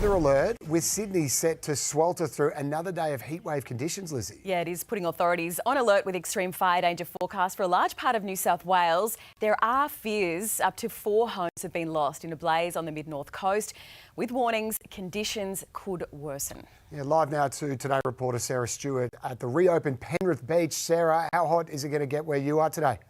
Weather alert with Sydney set to swelter through another day of heatwave conditions, Lizzie. Yeah, it is putting authorities on alert with extreme fire danger forecast for a large part of New South Wales. There are fears up to 4 homes have been lost in a blaze on the mid-north coast. With warnings, conditions could worsen. Yeah, live now to Today reporter Sarah Stewart at the reopened Penrith Beach. Sarah, how hot is it going to get where you are today?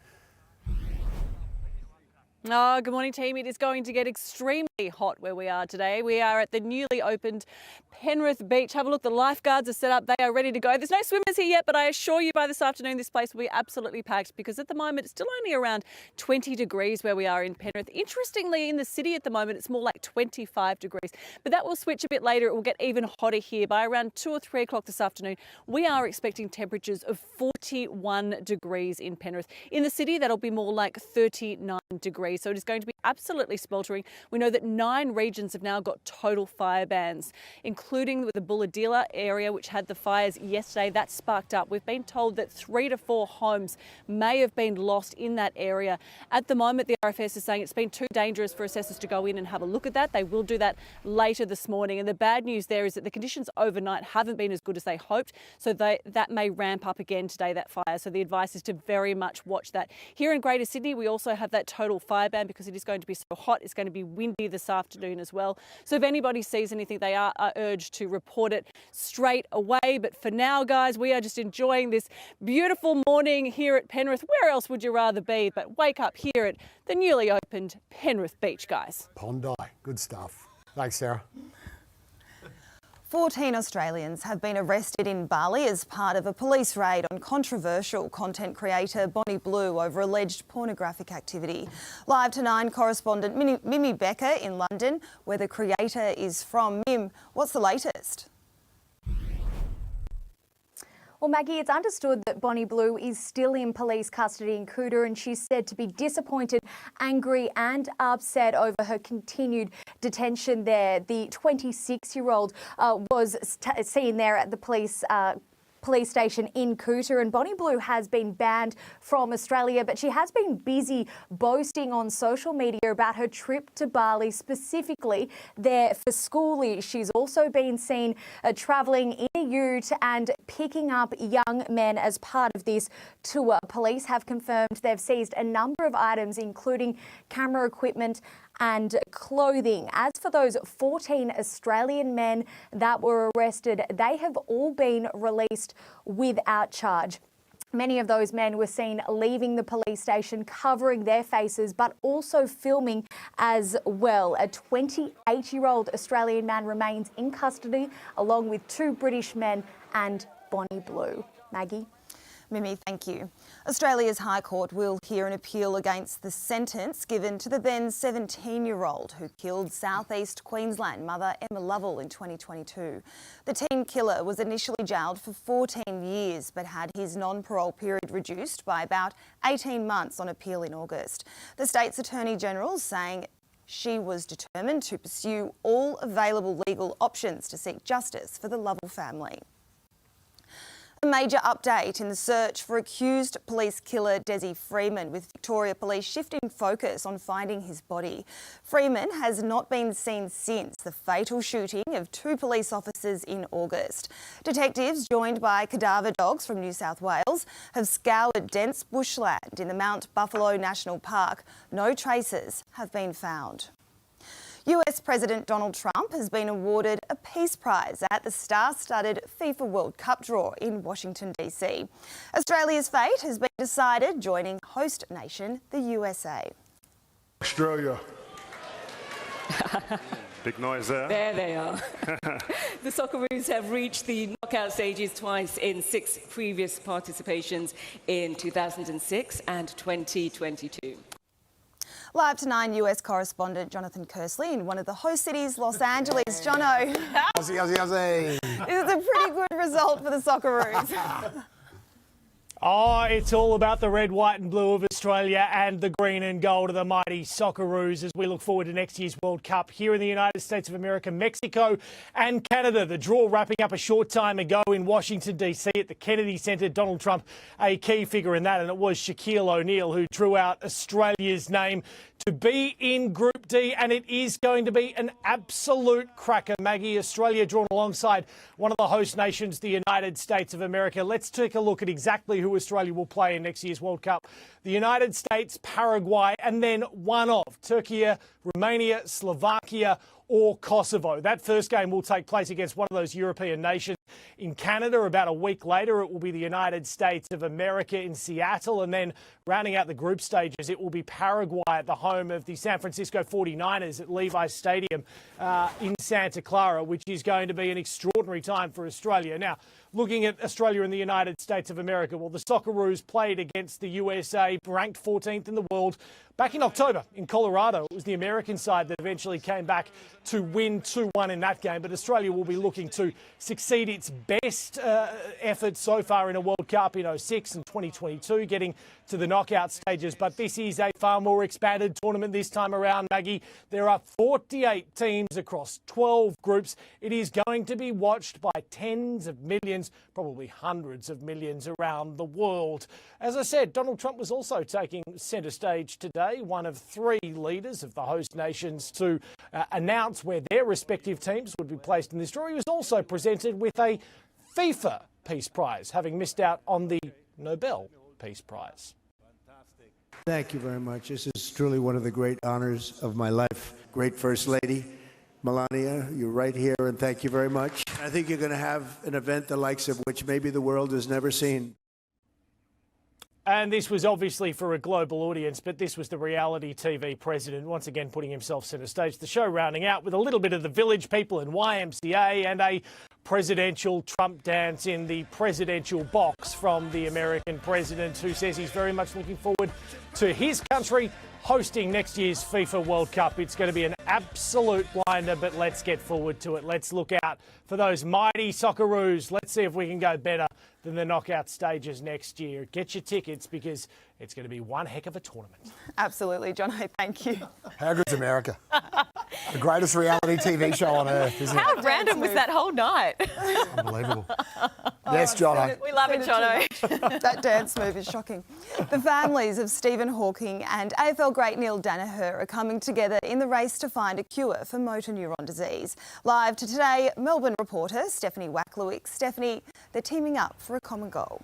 Oh, good morning, team. It is going to get extremely hot where we are today. We are at the newly opened Penrith Beach. Have a look. The lifeguards are set up. They are ready to go. There's no swimmers here yet, but I assure you by this afternoon, this place will be absolutely packed because at the moment, it's still only around 20 degrees where we are in Penrith. Interestingly, in the city at the moment, it's more like 25 degrees, but that will switch a bit later. It will get even hotter here by around 2 or 3 o'clock this afternoon. We are expecting temperatures of 41 degrees in Penrith. In the city, that'll be more like 39 degrees. So it is going to be absolutely sweltering. We know that 9 regions have now got total fire bans, including with the Bulahdelah area, which had the fires yesterday. That sparked up. We've been told that 3 to 4 homes may have been lost in that area. At the moment, the RFS is saying it's been too dangerous for assessors to go in and have a look at that. They will do that later this morning. And the bad news there is that the conditions overnight haven't been as good as they hoped. So that may ramp up again today, that fire. So the advice is to very much watch that. Here in Greater Sydney, we also have that total fire ban because it is going to be so hot. It's going to be windy this afternoon as well. So if anybody sees anything, they are urged to report it straight away. But for now, guys, we are just enjoying this beautiful morning here at Penrith. Where else would you rather be but wake up here at the newly opened Penrith Beach, guys? Bondi. Good stuff. Thanks, Sarah. 14 Australians have been arrested in Bali as part of a police raid on controversial content creator Bonnie Blue over alleged pornographic activity. Live to 9 correspondent Mimi Becker in London, where the creator is from. Mim, what's the latest? Well, Maggie, it's understood that Bonnie Blue is still in police custody in Kuta, and she's said to be disappointed, angry and upset over her continued detention there. The 26-year-old was seen there at the police station in Kuta, and Bonnie Blue has been banned from Australia, but she has been busy boasting on social media about her trip to Bali, specifically there for schoolies. She's also been seen travelling in a ute and picking up young men as part of this tour. Police have confirmed they've seized a number of items, including camera equipment and clothing. As for those 14 Australian men that were arrested, they have all been released without charge. Many of those men were seen leaving the police station covering their faces, but also filming as well. A 28-year-old Australian man remains in custody, along with 2 British men and Bonnie Blue. Maggie? Mimi, thank you. Australia's High Court will hear an appeal against the sentence given to the then 17-year-old who killed South East Queensland mother Emma Lovell in 2022. The teen killer was initially jailed for 14 years but had his non-parole period reduced by about 18 months on appeal in August. The state's Attorney General saying she was determined to pursue all available legal options to seek justice for the Lovell family. A major update in the search for accused police killer Desi Freeman, with Victoria Police shifting focus on finding his body. Freeman has not been seen since the fatal shooting of 2 police officers in August. Detectives, joined by cadaver dogs from New South Wales, have scoured dense bushland in the Mount Buffalo National Park. No traces have been found. US President Donald Trump has been awarded a Peace Prize at the star-studded FIFA World Cup draw in Washington, D.C. Australia's fate has been decided, joining host nation, the USA. Australia. Big noise there. There they are. The Socceroos have reached the knockout stages twice in 6 previous participations in 2006 and 2022. Live to 9 US correspondent Jonathan Kersley in one of the host cities, Los Angeles. Jono. Aussie. This is a pretty good result for the Socceroos. Oh, it's all about the red, white and blue of Australia and the green and gold of the mighty Socceroos as we look forward to next year's World Cup here in the United States of America, Mexico and Canada. The draw wrapping up a short time ago in Washington, D.C. at the Kennedy Centre. Donald Trump, a key figure in that, and it was Shaquille O'Neal who drew out Australia's name to be in Group D, and it is going to be an absolute cracker, Maggie. Australia drawn alongside one of the host nations, the United States of America. Let's take a look at exactly who Australia will play in next year's World Cup. The United States, Paraguay, and then one of Turkey, Romania, Slovakia or Kosovo. That first game will take place against one of those European nations in Canada. About a week later, it will be the United States of America in Seattle. And then rounding out the group stages, it will be Paraguay at the home of the San Francisco 49ers at Levi's Stadium in Santa Clara, which is going to be an extraordinary time for Australia. Now, looking at Australia and the United States of America, well, the Socceroos played against the USA, ranked 14th in the world, back in October in Colorado. It was the American side that eventually came back to win 2-1 in that game. But Australia will be looking to succeed its best effort so far in a World Cup in 06 and 2022, getting to the knockout stages. But this is a far more expanded tournament this time around, Maggie. There are 48 teams across 12 groups. It is going to be watched by tens of millions, probably hundreds of millions around the world. As I said, Donald Trump was also taking centre stage today, one of three leaders of the host nations to announce where their respective teams would be placed in this draw. He was also presented with a FIFA Peace Prize, having missed out on the Nobel Peace Prize. Thank you very much. This is truly one of the great honors of my life. Great First Lady, Melania, you're right here, and thank you very much. I think you're going to have an event the likes of which maybe the world has never seen. And this was obviously for a global audience, but this was the reality TV president once again putting himself centre stage. The show rounding out with a little bit of the Village People and YMCA and a presidential Trump dance in the presidential box from the American president, who says he's very much looking forward to his country hosting next year's FIFA World Cup. It's going to be an absolute blinder, but let's get forward to it. Let's look out for those mighty Socceroos. Let's see if we can go better than the knockout stages next year. Get your tickets because it's going to be one heck of a tournament. Absolutely, John. Thank you. How good's America? The greatest reality TV show on earth, isn't it? How random was that whole night? Unbelievable. Yes, Jono. We love it, Jono. That dance move is shocking. The families of Stephen Hawking and AFL great Neil Daniher are coming together in the race to find a cure for motor neuron disease. Live to Today, Melbourne reporter Stephanie Wacklewick. Stephanie, they're teaming up for a common goal.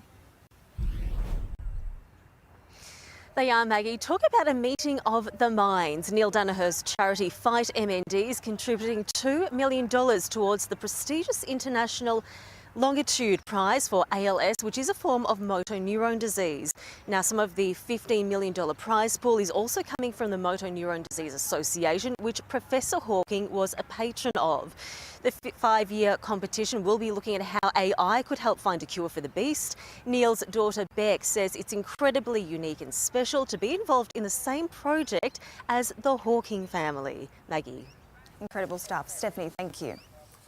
They are, Maggie. Talk about a meeting of the minds. Neil Daniher's charity Fight MND is contributing $2 million towards the prestigious International Longitude Prize for ALS, which is a form of motor neuron disease. Now, some of the $15 million prize pool is also coming from the Motor Neuron Disease Association, which Professor Hawking was a patron of. The 5-year competition will be looking at how AI could help find a cure for the beast. Neil's daughter Beck says it's incredibly unique and special to be involved in the same project as the Hawking family. Maggie. Incredible stuff. Stephanie, thank you.